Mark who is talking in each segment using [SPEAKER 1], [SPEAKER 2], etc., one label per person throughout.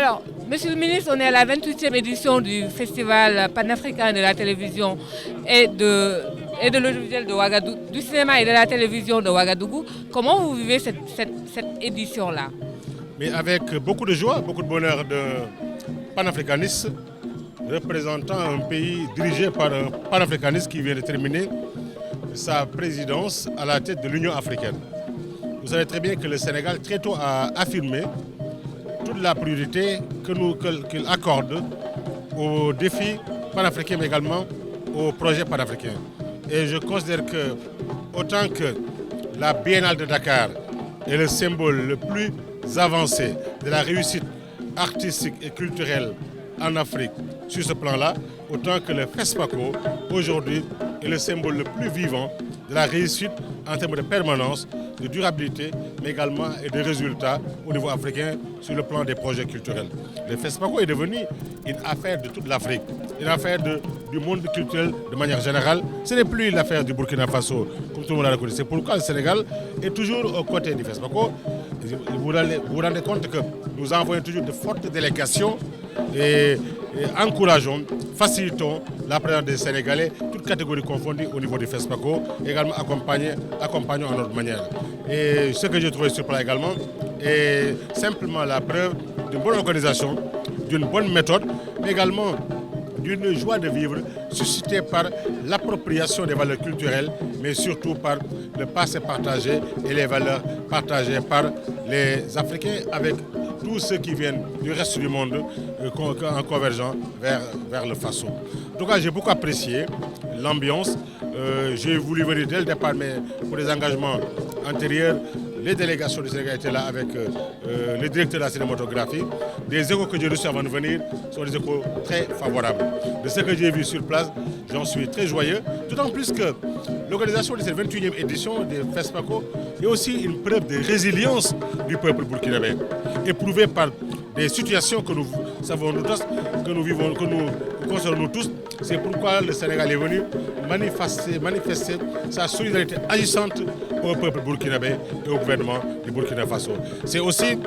[SPEAKER 1] Alors, Monsieur le ministre, on est à la 28e édition du Festival panafricain de la télévision et de l'audiovisuel de Ouagadougou, du cinéma et de la télévision de Ouagadougou. Comment vous vivez cette édition-là?
[SPEAKER 2] Mais avec beaucoup de joie, beaucoup de bonheur de panafricaniste, représentant un pays dirigé par un panafricaniste qui vient de terminer sa présidence à la tête de l'Union africaine. Vous savez très bien que le Sénégal très tôt a affirmé toute la priorité qu'il accorde aux défis panafricains, mais également aux projets panafricains. Et je considère que autant que la Biennale de Dakar est le symbole le plus avancé de la réussite artistique et culturelle en Afrique sur ce plan-là, autant que le FESPACO aujourd'hui est le symbole le plus vivant de la réussite en termes de permanence, de durabilité, mais également et de résultats au niveau africain sur le plan des projets culturels. Le FESPACO est devenu une affaire de toute l'Afrique, une affaire du monde culturel de manière générale. Ce n'est plus l'affaire du Burkina Faso, comme tout le monde l'a reconnu. C'est pourquoi le Sénégal est toujours aux côtés du FESPACO. Vous vous rendez compte que nous envoyons toujours de fortes délégations et encourageons, facilitons la présence des Sénégalais, toutes catégories confondues au niveau du FESPACO, également accompagnons en notre manière. Et ce que j'ai trouvé sur place également est simplement la preuve d'une bonne organisation, d'une bonne méthode, mais également d'une joie de vivre suscitée par l'appropriation des valeurs culturelles, mais surtout par le passé partagé et les valeurs partagées par les Africains avec tous ceux qui viennent du reste du monde en convergeant vers le Faso. En tout cas, j'ai beaucoup apprécié l'ambiance. J'ai voulu venir dès le départ, mais pour les engagements antérieurs, les délégations du Sénégal étaient là avec le directeur de la cinématographie. Des échos que j'ai reçus avant de venir sont des échos très favorables. De ce que j'ai vu sur place, j'en suis très joyeux. D'autant plus que l'organisation de cette 21e édition des FESPACO est aussi une preuve de résilience du peuple burkinabé, éprouvée par des situations que nous savons nous tous, que nous vivons, que nous concernons nous tous. C'est pourquoi le Sénégal est venu manifester sa solidarité agissante au peuple burkinabé et au gouvernement du Burkina Faso. C'est aussi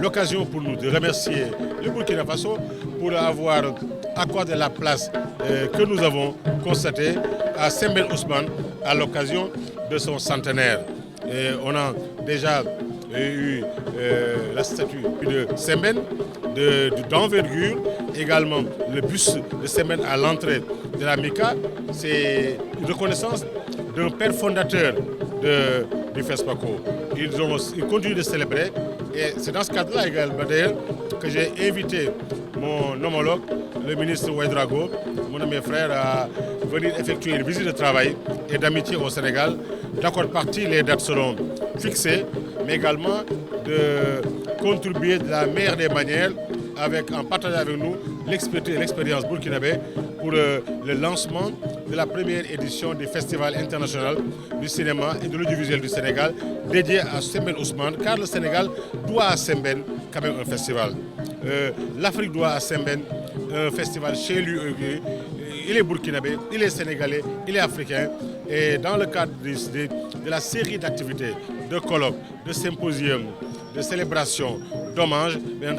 [SPEAKER 2] l'occasion pour nous de remercier le Burkina Faso pour avoir accordé la place que nous avons constatée à Sembène Ousmane à l'occasion de son centenaire. Et on a déjà eu la statue de Sembène d'envergure, également le bus de Sembène à l'entrée de la MICA. C'est une reconnaissance d'un père fondateur du FESPACO. Ils continuent de célébrer et c'est dans ce cadre-là également d'ailleurs que j'ai invité mon homologue, le ministre Ouedraogo, mon ami et frère, à venir effectuer une visite de travail et d'amitié au Sénégal. D'accord parti, les dates seront fixées, mais également de contribuer de la meilleure des manières en partageant avec nous l'expérience burkinabé pour le lancement de la première édition du Festival international du cinéma et de l'audiovisuel du Sénégal dédié à Sembène Ousmane, car le Sénégal doit à Sembène quand même un festival. L'Afrique doit à Sembène un festival chez lui. Il est burkinabé, il est sénégalais, il est africain. Et dans le cadre de la série d'activités, de colloques, de symposiums, de célébrations, d'hommages,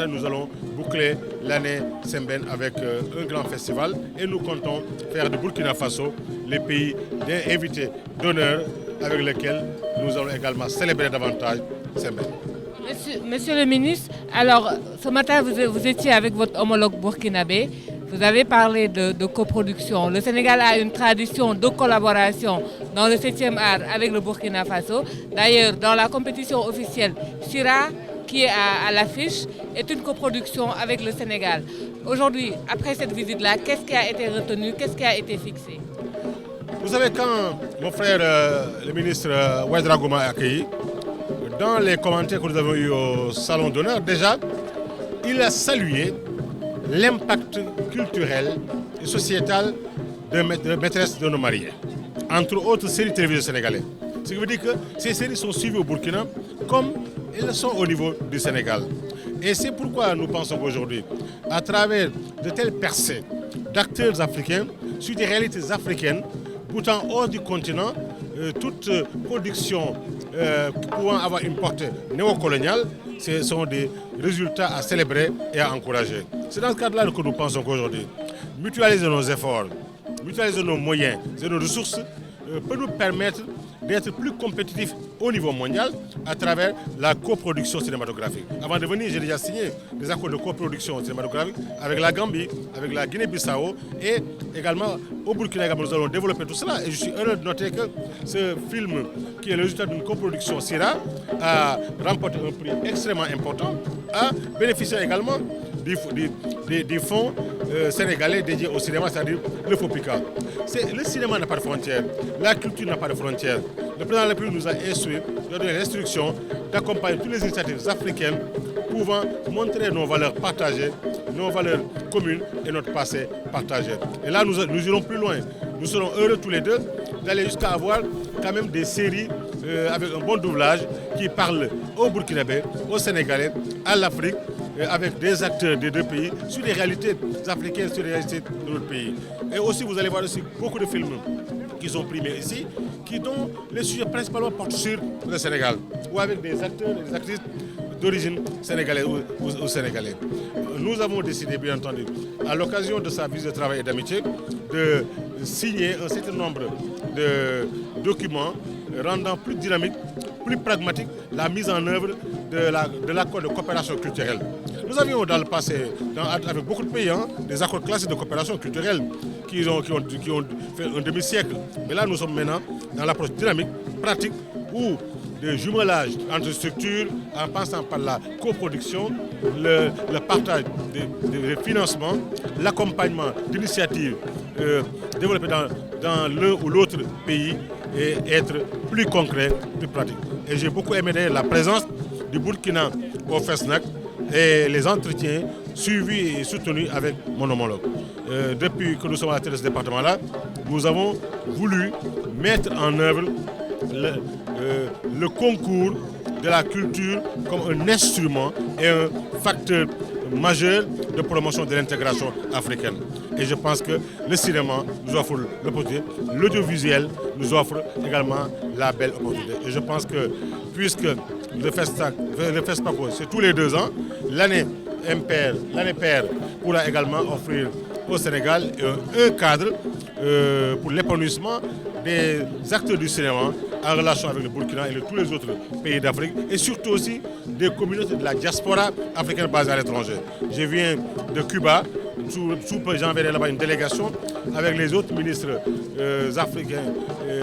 [SPEAKER 2] nous allons boucler l'année Sembène avec un grand festival et nous comptons faire de Burkina Faso les pays invités d'honneur avec lesquels nous allons également célébrer davantage Sembène.
[SPEAKER 1] Monsieur le ministre, alors ce matin vous étiez avec votre homologue burkinabé. Vous avez parlé de coproduction. Le Sénégal a une tradition de collaboration dans le 7e art avec le Burkina Faso. D'ailleurs, dans la compétition officielle, Sira, qui est à l'affiche, est une coproduction avec le Sénégal. Aujourd'hui, après cette visite-là, qu'est-ce qui a été retenu, qu'est-ce qui a été fixé?
[SPEAKER 2] Vous savez, quand mon frère, le ministre Ouedraogo m'a accueilli, dans les commentaires que nous avons eus au Salon d'honneur, déjà, il a salué l'impact culturel et sociétal de Maîtresse de nos mariés, entre autres séries télévisées sénégalaises. Ce qui veut dire que ces séries sont suivies au Burkina comme elles sont au niveau du Sénégal. Et c'est pourquoi nous pensons qu'aujourd'hui, à travers de telles percées d'acteurs africains sur des réalités africaines, pourtant hors du continent, toute production pouvant avoir une portée néocoloniale Ce sont des résultats à célébrer et à encourager. C'est dans ce cadre-là que nous pensons qu'aujourd'hui, mutualiser nos efforts, mutualiser nos moyens et nos ressources peut nous permettre d'être plus compétitifs au niveau mondial à travers la coproduction cinématographique. Avant de venir, j'ai déjà signé des accords de coproduction cinématographique avec la Gambie, avec la Guinée-Bissau et également au Burkina Faso. Nous allons développer tout cela et je suis heureux de noter que ce film, qui est le résultat d'une coproduction CIRA, a remporté un prix extrêmement important, a bénéficié également des fonds sénégalais dédiés au cinéma, c'est-à-dire le FOPICA. Le cinéma n'a pas de frontières, la culture n'a pas de frontières. Le président de la République nous a instruit, nous a donné l'instruction d'accompagner toutes les initiatives africaines pouvant montrer nos valeurs partagées, nos valeurs communes et notre passé partagé. Et là, nous irons plus loin. Nous serons heureux tous les deux d'aller jusqu'à avoir quand même des séries avec un bon doublage qui parlent au Burkinabé, au Sénégalais, à l'Afrique, avec des acteurs des deux pays, sur les réalités africaines, sur les réalités de notre pays. Et aussi, vous allez voir aussi beaucoup de films qui sont primés ici, dont les sujets principalement portent sur le Sénégal, ou avec des acteurs et des actrices d'origine sénégalaise ou sénégalais. Nous avons décidé, bien entendu, à l'occasion de sa visite de travail et d'amitié, de signer un certain nombre de documents rendant plus dynamique, plus pragmatique la mise en œuvre de l'accord de coopération culturelle. Nous avions dans le passé, avec beaucoup de pays, des accords classiques de coopération culturelle qui ont fait un demi-siècle. Mais là, nous sommes maintenant dans l'approche dynamique, pratique, où des jumelages entre structures, en passant par la coproduction, le partage des financements, l'accompagnement d'initiatives développées dans l'un ou l'autre pays et être plus concret, plus pratique. Et j'ai beaucoup aimé la présence du Burkina au FESNAC et les entretiens suivis et soutenus avec mon homologue. Depuis que nous sommes à la tête de ce département-là, nous avons voulu mettre en œuvre le concours de la culture comme un instrument et un facteur majeur de promotion de l'intégration africaine. Et je pense que le cinéma nous offre l'opportunité, l'audiovisuel nous offre également la belle opportunité. Et je pense que puisque le FESPACO, c'est tous les 2 ans, l'année paire pourra également offrir au Sénégal un cadre pour l'épanouissement des acteurs du cinéma en relation avec le Burkina et tous les autres pays d'Afrique et surtout aussi des communautés de la diaspora africaine basée à l'étranger. Je viens de Cuba, j'enverrai là-bas une délégation avec les autres ministres africains,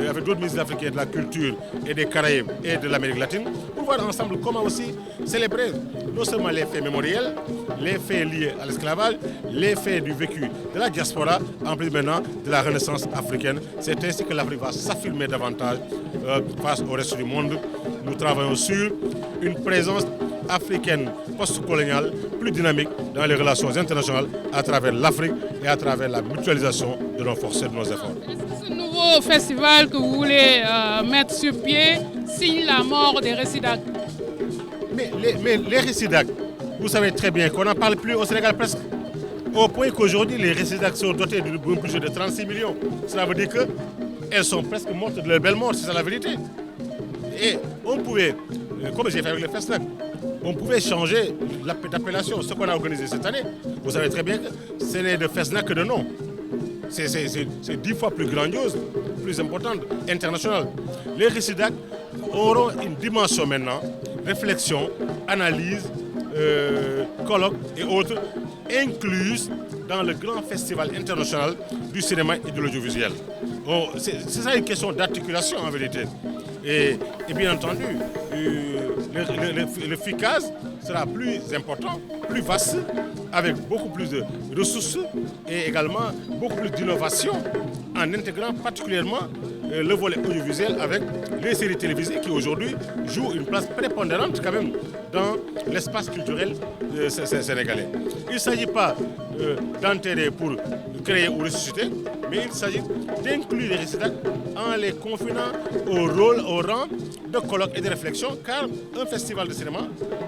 [SPEAKER 2] avec d'autres ministres africains de la culture et des Caraïbes et de l'Amérique latine, pour voir ensemble comment aussi célébrer non seulement les faits mémoriels, les faits liés à l'esclavage, les faits du vécu de la diaspora, en plus maintenant de la renaissance africaine. C'est ainsi que l'Afrique va s'affirmer davantage face au reste du monde. Nous travaillons sur une présence africaine post-coloniale plus dynamique dans les relations internationales à travers l'Afrique et à travers la mutualisation de nos forces et de nos efforts.
[SPEAKER 3] Est-ce que ce nouveau festival que vous voulez mettre sur pied signe la mort des récidives?
[SPEAKER 2] Mais les récidives, vous savez très bien qu'on n'en parle plus au Sénégal presque. Au point qu'aujourd'hui, les récidives sont dotés d'un budget de 36 millions. Cela veut dire qu'elles sont presque mortes de leur belle mort, c'est ça la vérité. Et on pouvait, comme j'ai fait avec le FESNAC, on pouvait changer d'appellation, ce qu'on a organisé cette année. Vous savez très bien que ce n'est de FESNAC que de nom. C'est 10 fois plus grandiose, plus importante, internationale. Les récidives auront une dimension maintenant, réflexion, analyse, colloques et autres, incluses dans le grand festival international du cinéma et de l'audiovisuel. C'est ça une question d'articulation en vérité. Et bien entendu, le FICAS sera plus important, plus vaste, avec beaucoup plus de ressources et également beaucoup plus d'innovation en intégrant particulièrement le volet audiovisuel avec les séries télévisées qui aujourd'hui jouent une place prépondérante quand même dans l'espace culturel sénégalais. Il ne s'agit pas d'enterrer pour créer ou ressusciter, mais il s'agit d'inclure les récidives en les confinant au rang de colloques et de réflexion, car un festival de cinéma,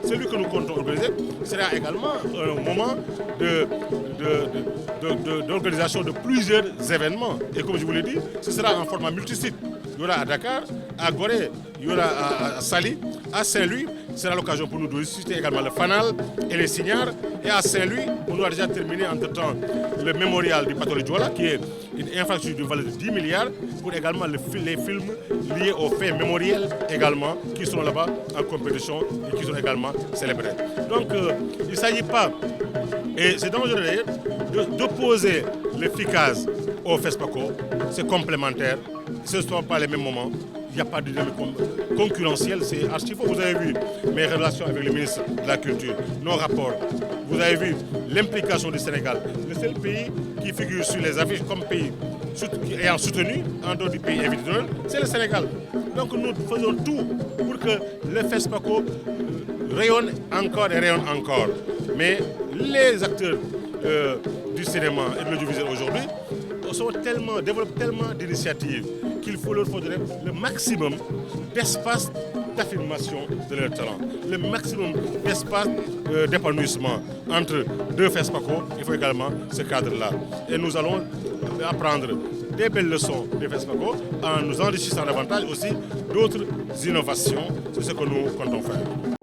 [SPEAKER 2] celui que nous comptons organiser, sera également un moment d'organisation de plusieurs événements. Et comme je vous l'ai dit, ce sera en format multisite. Il y aura à Dakar, à Gorée, il y aura à Saly, à Saint-Louis, sera l'occasion pour nous de ressusciter également le Fanal et les Signares. Et à Saint-Louis, on aura déjà terminé entre-temps le mémorial du Patoli Dioula, qui est une infrastructure d'une valeur de 10 milliards, pour également les films liés aux faits mémoriels également, qui sont là-bas en compétition et qui sont également célébrés. Donc il ne s'agit pas, et c'est dangereux d'ailleurs, d'opposer le FICAS au FESPACO, c'est complémentaire, ce ne sont pas les mêmes moments. Il n'y a pas de dynamique concurrentielle, c'est archi faux. Vous avez vu mes relations avec le ministre de la Culture, nos rapports. Vous avez vu l'implication du Sénégal. Le seul pays qui figure sur les affiches comme pays ayant soutenu, en dehors du pays invité d'honneur, c'est le Sénégal. Donc nous faisons tout pour que le FESPACO rayonne encore et rayonne encore. Mais les acteurs du cinéma et de l'audiovisuel aujourd'hui développent tellement d'initiatives qu'il faut leur donner le maximum d'espace d'affirmation de leur talent, le maximum d'espace d'épanouissement entre deux FESPACO. Il faut également ce cadre-là. Et nous allons apprendre des belles leçons des FESPACO en nous enrichissant davantage aussi d'autres innovations. C'est ce que nous comptons faire.